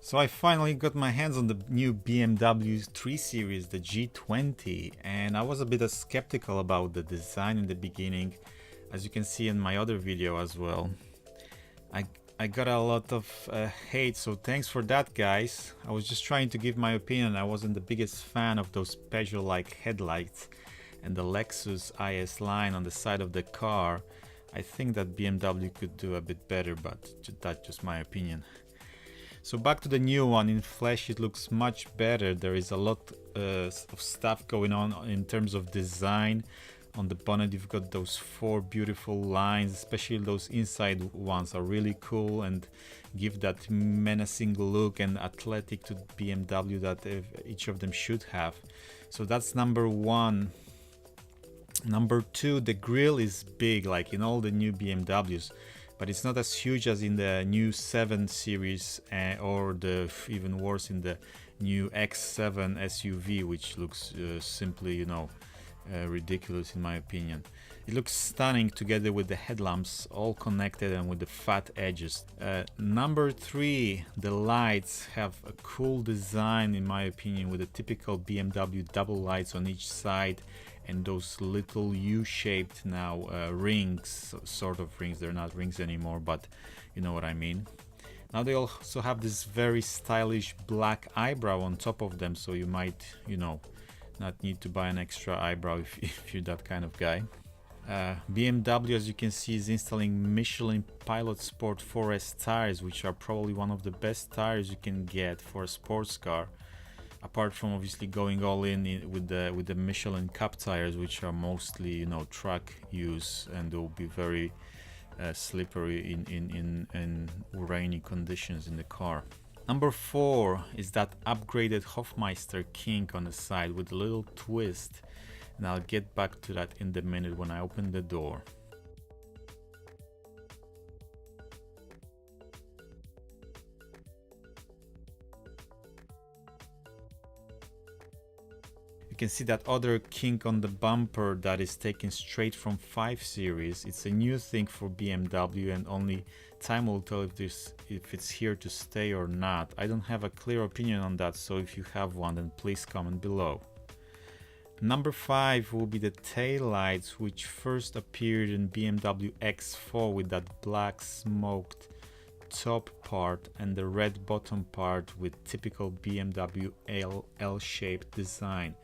So I finally got my hands on the new BMW 3 Series, the G20, and I was a bit skeptical about the design in the beginning, as you can see in my other video as well. I got a lot of hate, so thanks for that, guys. I was just trying to give my opinion. I wasn't the biggest fan of those Peugeot-like headlights and the Lexus IS line on the side of the car. I think that BMW could do a bit better, but that's just my opinion. So back to the new one. In flesh it looks much better. There is a lot of stuff going on in terms of design. On the bonnet you've got those 4 beautiful lines, especially those inside ones are really cool and give that menacing look and athletic to BMW that each of them should have. So that's number 1. Number 2, the grille is big like in all the new BMWs, but it's not as huge as in the new 7 series or the even worse in the new X7 SUV, which looks simply, you know, ridiculous in my opinion. It looks stunning together with the headlamps all connected and with the fat edges. Number 3, the lights have a cool design in my opinion, with the typical BMW double lights on each side and those little U-shaped now rings, sort of rings. They're not rings anymore, but you know what I mean. Now they also have this very stylish black eyebrow on top of them, so you might, you know, not need to buy an extra eyebrow if you're that kind of guy. BMW, as you can see, is installing Michelin Pilot Sport 4S tires, which are probably one of the best tires you can get for a sports car, apart from obviously going all in with the Michelin Cup tires, which are mostly, you know, track use and will be very slippery in rainy conditions in the car. Number 4 is that upgraded Hoffmeister kink on the side with a little twist, and I'll get back to that in a minute when I open the door. You can see that other kink on the bumper that is taken straight from 5 series. It's a new thing for BMW and only time will tell if it's here to stay or not. I don't have a clear opinion on that, so if you have one then please comment below. Number 5 will be the taillights, which first appeared in BMW X4 with that black smoked top part and the red bottom part with typical BMW L-shaped design.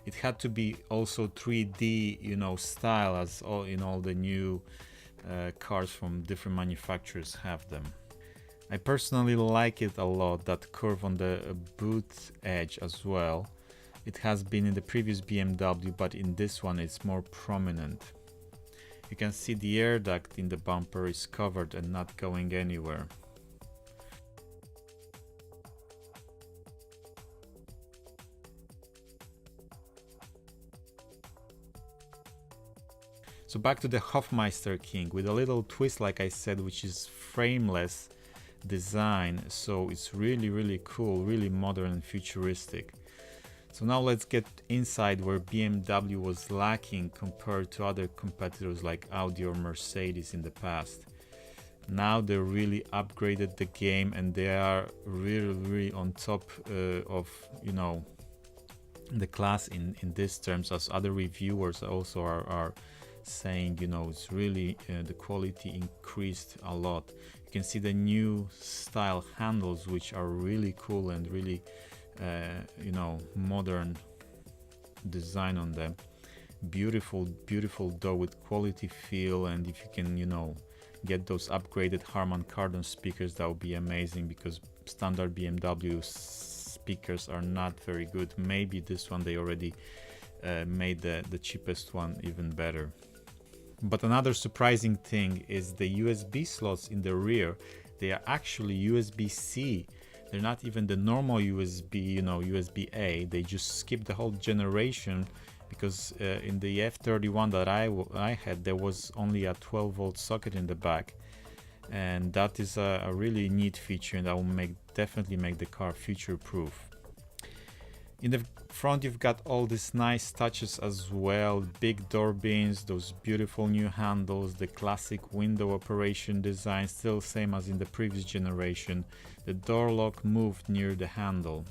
It had to be also 3D, you know, style, as all in all the new cars from different manufacturers have them. I personally like it a lot, that curve on the boot edge as well. It has been in the previous BMW, but in this one it's more prominent. You can see the air duct in the bumper is covered and not going anywhere. So back to the Hoffmeister kink with a little twist, like I said, which is frameless design, so it's really cool, really modern and futuristic. So now let's get inside, where BMW was lacking compared to other competitors like Audi or Mercedes in the past. Now they really upgraded the game and they are really on top of, you know, the class in these terms, as other reviewers also are saying, you know, it's really the quality increased a lot. You can see the new style handles, which are really cool and really you know, modern design on them. Beautiful door with quality feel, and if you can, you know, get those upgraded Harman Kardon speakers, that would be amazing, because standard BMW speakers are not very good. Maybe this one they already made the cheapest one even better. But another surprising thing is the USB slots in the rear. They are actually USB-C. They're not even the normal USB, you know, USB-A. They just skipped the whole generation, because in the F31 that I had, there was only a 12-volt socket in the back, and that is a really neat feature, and that will definitely make the car future-proof. In the front you've got all these nice touches as well, big door bins, those beautiful new handles, the classic window operation design, still same as in the previous generation. The door lock moved near the handle.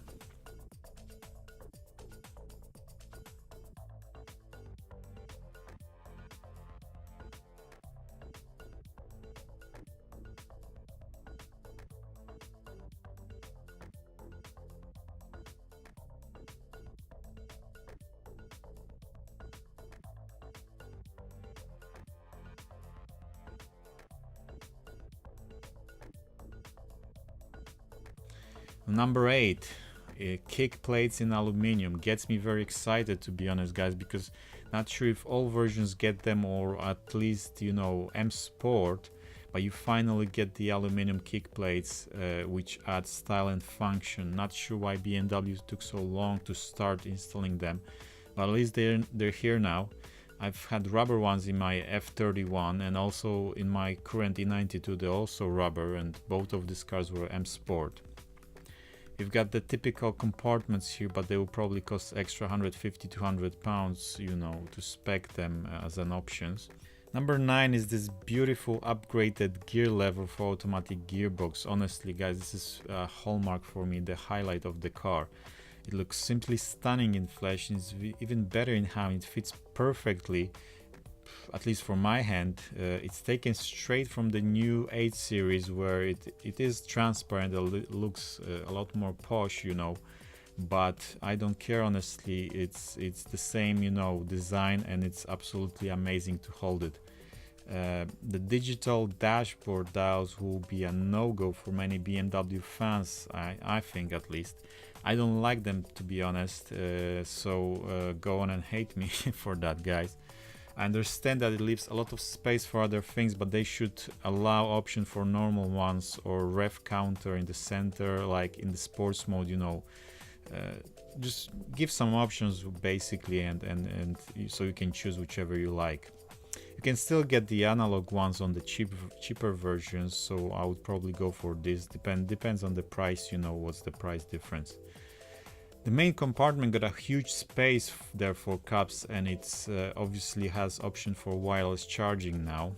Number 8, kick plates in aluminum. Gets me very excited, to be honest, guys, because not sure if all versions get them, or at least, you know, msport, but you finally get the aluminum kick plates, which add style and function. Not sure why BMW took so long to start installing them, but at least they're here now. I've had rubber ones in my F31 and also in my current E92, they're also rubber, and both of these cars were msport. You've got the typical compartments here, but they will probably cost extra 150 to 200 pounds, you know, to spec them as an options. Number 9 is this beautiful upgraded gear lever for automatic gearbox. Honestly, guys, this is a hallmark for me, the highlight of the car. It looks simply stunning in flesh, and it's even better in hand. It fits perfectly, at least for my hand. It's taken straight from the new 8 series, where it is transparent. It looks a lot more posh, you know, but I don't care, honestly. It's the same, you know, design, and it's absolutely amazing to hold it. The digital dashboard dials will be a no-go for many BMW fans, I think, at least. I don't like them, to be honest, so go on and hate me for that, guys. I understand that it leaves a lot of space for other things, but they should allow option for normal ones, or ref counter in the center, like in the sports mode, you know. Just give some options basically, and so you can choose whichever you like. You can still get the analog ones on the cheaper versions, so I would probably go for this. Depends on the price, you know, what's the price difference. The main compartment got a huge space there for cups, and it's obviously has option for wireless charging now.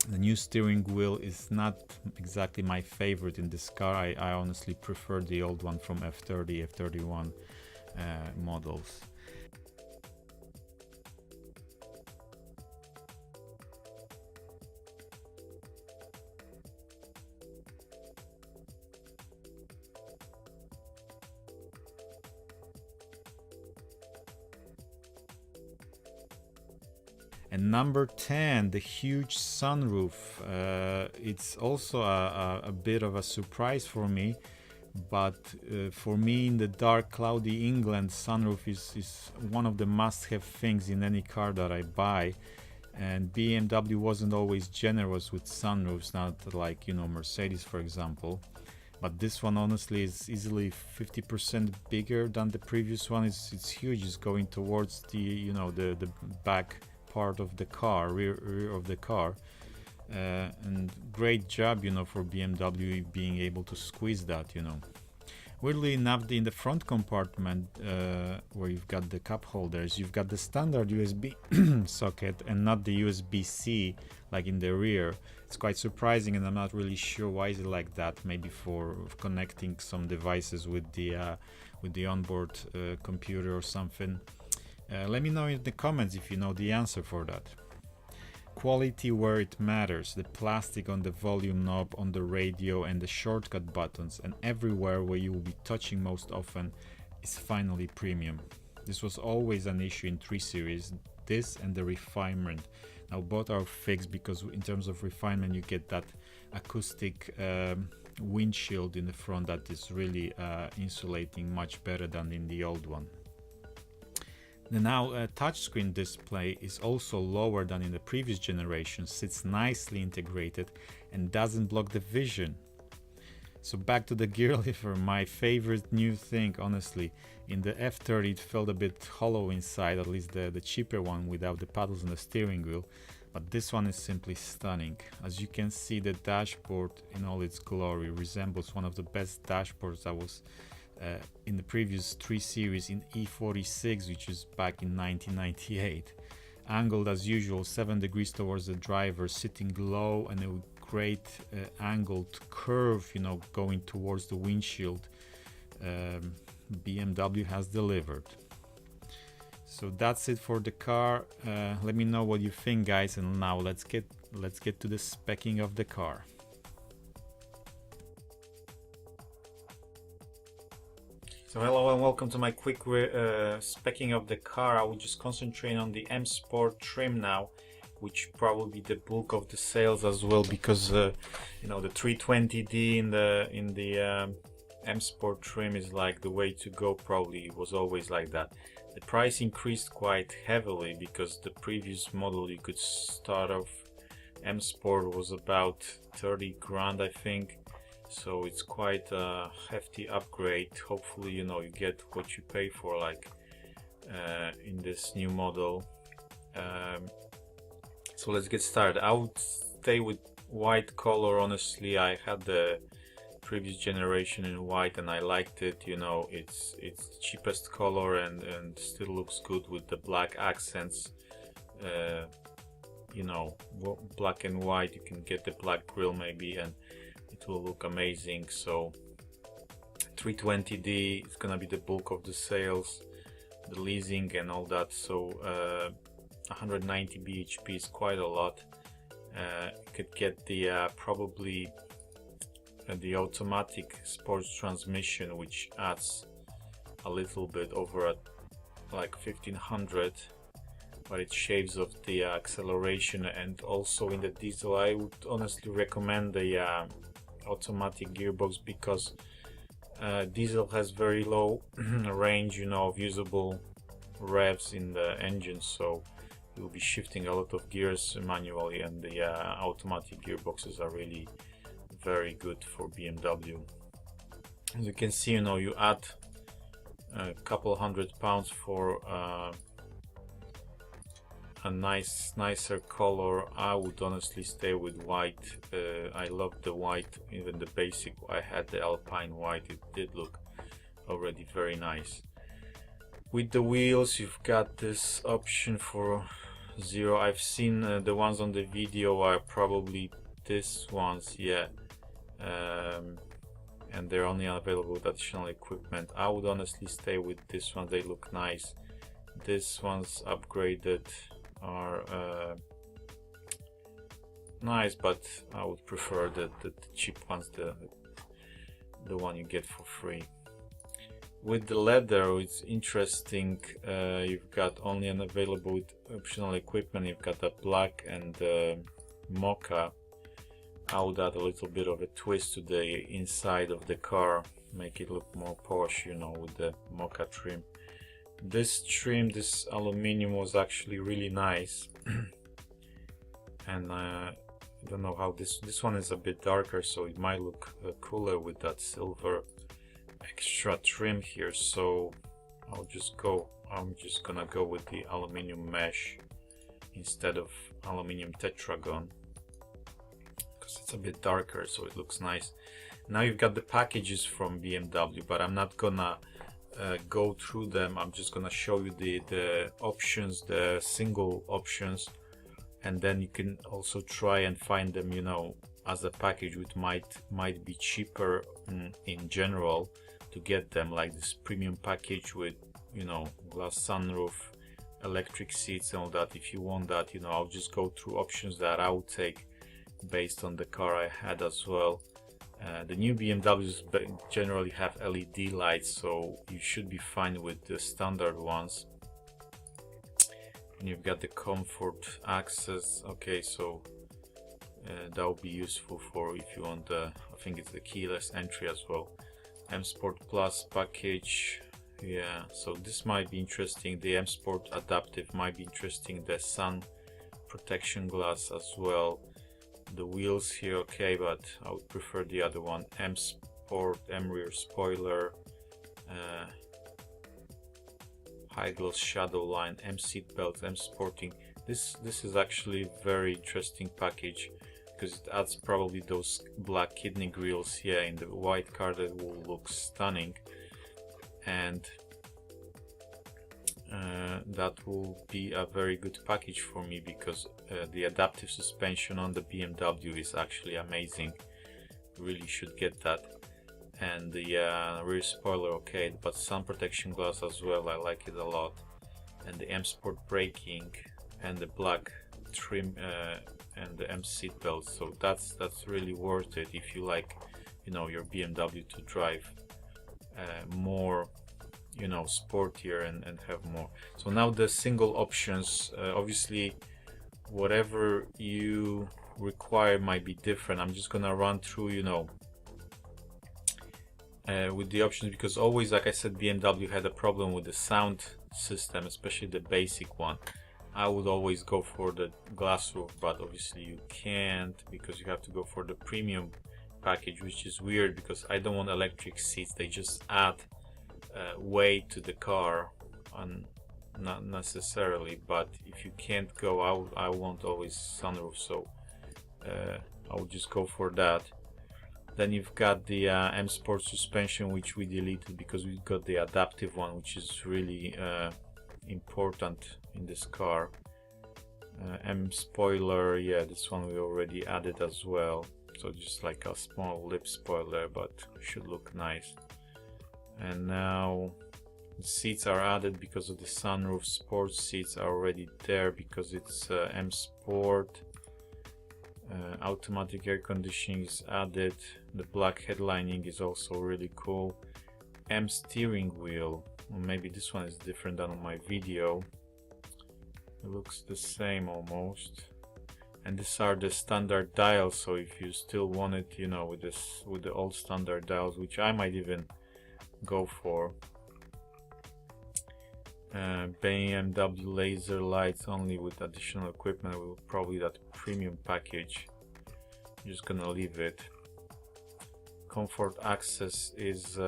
The new steering wheel is not exactly my favorite in this car. I honestly prefer the old one from F30, F31 models. And number 10, the huge sunroof. It's also a bit of a surprise for me, but for me, in the dark, cloudy England, sunroof is one of the must-have things in any car that I buy. And BMW wasn't always generous with sunroofs, not like, you know, Mercedes, for example. But this one, honestly, is easily 50% bigger than the previous one. It's huge. It's going towards the, you know, the back part of the car, rear of the car, and great job, you know, for BMW being able to squeeze that, you know. Weirdly enough, in the front compartment, where you've got the cup holders, you've got the standard USB socket and not the USB-C like in the rear. It's quite surprising, and I'm not really sure why is it like that. Maybe for connecting some devices with the onboard computer or something. Let me know in the comments if you know the answer for that. Quality where it matters. The plastic on the volume knob, on the radio, and the shortcut buttons, and everywhere where you will be touching most often, is finally premium. This was always an issue in 3 Series, this and the refinement. Now both are fixed, because in terms of refinement you get that acoustic windshield in the front that is really insulating much better than in the old one. The now touchscreen display is also lower than in the previous generation, sits nicely integrated and doesn't block the vision. So back to the gearlever, my favorite new thing, honestly. In the F30 it felt a bit hollow inside, at least the cheaper one without the paddles on the steering wheel, but this one is simply stunning. As you can see, the dashboard in all its glory resembles one of the best dashboards that was in the previous 3 series in E46, which is back in 1998. Angled as usual 7 degrees towards the driver, sitting low, and a great angled curve, you know, going towards the windshield. BMW has delivered. So that's it for the car. Let me know what you think, guys, and now let's get to the speccing of the car. So hello and welcome to my quick speccing of the car. I will just concentrate on the M Sport trim now, which probably the bulk of the sales as well, because you know, the 320D in the M Sport trim is like the way to go. Probably it was always like that. The price increased quite heavily because the previous model you could start off M Sport was about 30 grand, I think. So it's quite a hefty upgrade. Hopefully, you know, you get what you pay for, like in this new model. So let's get started. I would stay with white color. Honestly, I had the previous generation in white and I liked it. You know, it's the cheapest color and still looks good with the black accents. You know, black and white. You can get the black grille maybe, and it will look amazing. So 320D is gonna be the bulk of the sales, the leasing and all that. So 190 bhp is quite a lot. You could get the probably the automatic sports transmission, which adds a little bit over like 1500, but it shaves off the acceleration. And also in the diesel, I would honestly recommend the automatic gearbox, because diesel has very low range, you know, of usable revs in the engine, so you'll be shifting a lot of gears manually, and the automatic gearboxes are really very good for BMW. As you can see, you know, you add a couple £100 for a nicer color. I would honestly stay with white. I love the white, even the basic. I had the Alpine white, it did look already very nice. With the wheels, you've got this option for 0. I've seen the ones on the video are probably these ones, yeah, and they're only available with additional equipment. I would honestly stay with this one, they look nice. This one's upgraded are nice, but I would prefer the cheap ones, the one you get for free. With the leather, it's interesting. You've got only unavailable with optional equipment. You've got the black and the mocha. I would add a little bit of a twist to the inside of the car, make it look more posh, you know, with the mocha trim. This trim, this aluminium, was actually really nice. And I don't know how this one is a bit darker, so it might look cooler with that silver extra trim here. So I'm just gonna go with the aluminium mesh instead of aluminium tetragon, because it's a bit darker, so it looks nice. Now you've got the packages from BMW, but I'm not gonna go through them. I'm just gonna show you the options, the single options, and then you can also try and find them, you know, as a package, which might be cheaper in general to get them, like this premium package with, you know, glass sunroof, electric seats and all that. If you want that, you know, I'll just go through options that I would take based on the car I had as well. The new BMWs generally have LED lights, so you should be fine with the standard ones. And you've got the comfort access. Okay, so that will be useful for if you want the, I think it's the keyless entry as well. M Sport Plus package, yeah, so this might be interesting. The M Sport adaptive might be interesting. The sun protection glass as well. The wheels here, okay, but I would prefer the other one. M Sport, M rear spoiler, high gloss shadow line, M seat belts, M sporting. This is actually a very interesting package, because it adds probably those black kidney grills here in the white car that will look stunning. and that will be a very good package for me, because the adaptive suspension on the BMW is actually amazing. Really should get that. And the rear spoiler, okay, but sun protection glass as well, I like it a lot. And the msport braking and the black trim and the M seat belts. So that's really worth it if you like, you know, your BMW to drive more, you know, sportier and have more. So now the single options, obviously whatever you require might be different. I'm just gonna run through, you know, with the options, because always, like I said, BMW had a problem with the sound system, especially the basic one. I would always go for the glass roof, but obviously you can't, because you have to go for the premium package, which is weird because I don't want electric seats. They just add weight to the car, and not necessarily. But if you can't go, I want always sunroof, so I would just go for that. Then you've got the M Sport suspension, which we deleted because we got the adaptive one, which is really important in this car. M spoiler, yeah, this one we already added as well. So just like a small lip spoiler, but should look nice. And now the seats are added because of the sunroof. Sport seats are already there because it's M Sport. Automatic air conditioning is added. The black headlining is also really cool. M steering wheel, well, maybe this one is different than on my video. It looks the same almost. And these are the standard dials, so if you still want it, you know, with the old standard dials, which I might even go for. BMW laser lights only with additional equipment. Will probably that premium package. I'm just gonna leave it. Comfort access is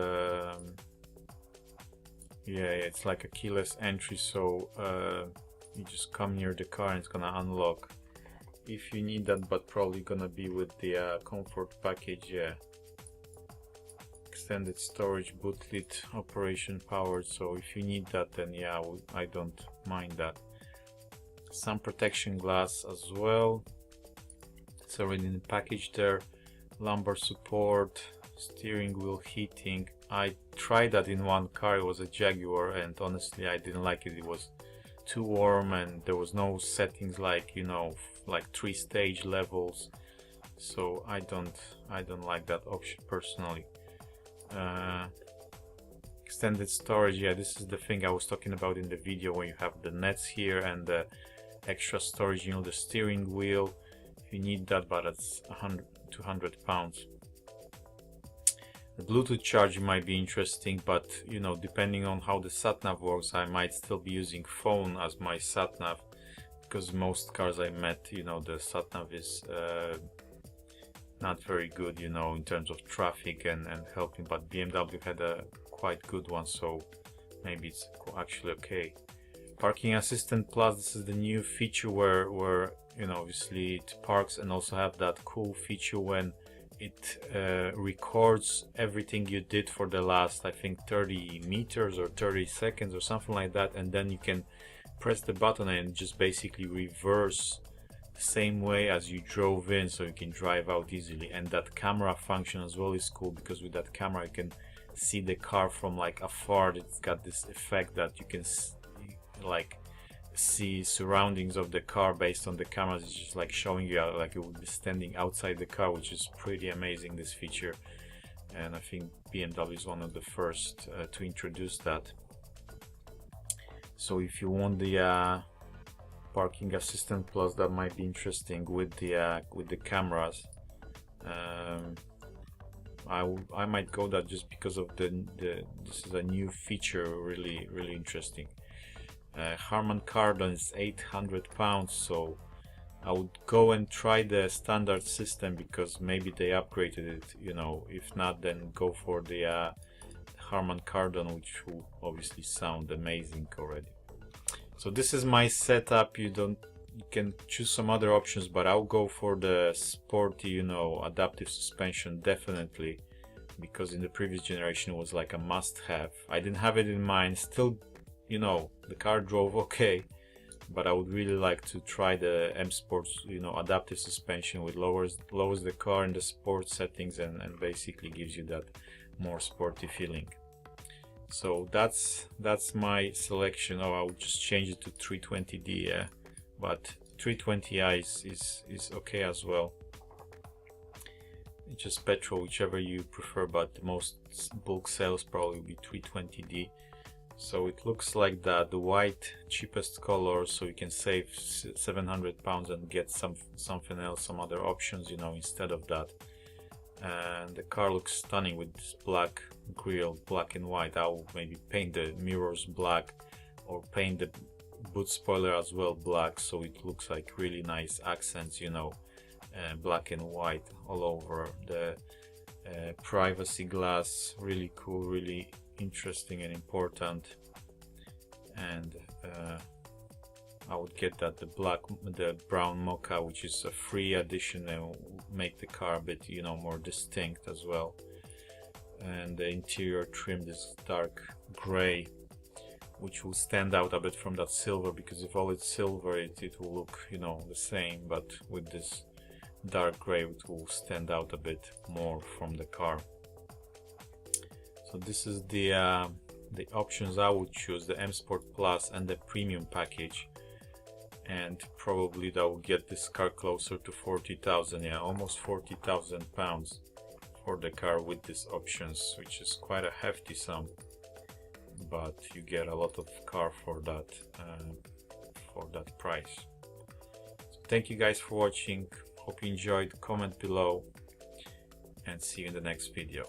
yeah, it's like a keyless entry, so you just come near the car and it's gonna unlock if you need that, but probably gonna be with the comfort package. Yeah, extended storage, bootlit operation powered, so if you need that, then yeah, I don't mind that. Sun protection glass as well, it's already in the package there. Lumbar support, steering wheel heating. I tried that in one car, it was a Jaguar, and honestly I didn't like it. It was too warm and there was no settings like, you know, like 3-stage levels, so I don't like that option personally. Extended storage, yeah, this is the thing I was talking about in the video, when you have the nets here and the extra storage, you know, the steering wheel, if you need that, but it's 200 pounds. The Bluetooth charger might be interesting, but you know, depending on how the satnav works, I might still be using phone as my satnav, because most cars I met, you know, the satnav is not very good, you know, in terms of traffic and helping, but BMW had a quite good one, so maybe it's actually okay. Parking Assistant Plus, this is the new feature where you know, obviously it parks, and also have that cool feature when it records everything you did for the last, I think, 30 meters or 30 seconds or something like that, and then you can press the button and just basically reverse the same way as you drove in, so you can drive out easily. And that camera function as well is cool, because with that camera you can see the car from like afar. It's got this effect that you can like see surroundings of the car based on the cameras. It's just like showing you like it would be standing outside the car, which is pretty amazing, this feature. And I think BMW is one of the first to introduce that. So if you want the Parking Assistant Plus, that might be interesting with the cameras. I might go that just because of this is a new feature, really interesting. Harman Kardon is 800 pounds, so I would go and try the standard system, because maybe they upgraded it, you know. If not, then go for the Harman Kardon, which will obviously sound amazing already. So this is my setup. You can choose some other options, but I'll go for the sporty, you know, adaptive suspension definitely, because in the previous generation it was like a must-have. I didn't have it in mind. Still, you know, the car drove okay, but I would really like to try the M Sport's, you know, adaptive suspension, which lowers the car in the sport settings and basically gives you that more sporty feeling. So that's my selection. Oh, I would just change it to 320D, yeah, but 320i is okay as well. It's just petrol, whichever you prefer, but the most bulk sales probably will be 320D. So it looks like that, the white, cheapest color, so you can save 700 pounds and get something else, some other options, you know, instead of that. And the car looks stunning with this black grille, black and white. I will maybe paint the mirrors black or paint the boot spoiler as well black, so it looks like really nice accents, you know, black and white all over. The privacy glass, really cool, really interesting and important. And I would get that the brown mocha, which is a free addition, and make the car a bit, you know, more distinct as well. And the interior trim, this dark gray, which will stand out a bit from that silver, because if all it's silver it will look, you know, the same, but with this dark gray it will stand out a bit more from the car. So this is the options I would choose: the M Sport Plus and the premium package, and probably that will get this car closer to 40,000, yeah, almost 40,000 pounds for the car with these options, which is quite a hefty sum, but you get a lot of car for that price. So thank you guys for watching, hope you enjoyed. Comment below and see you in the next video.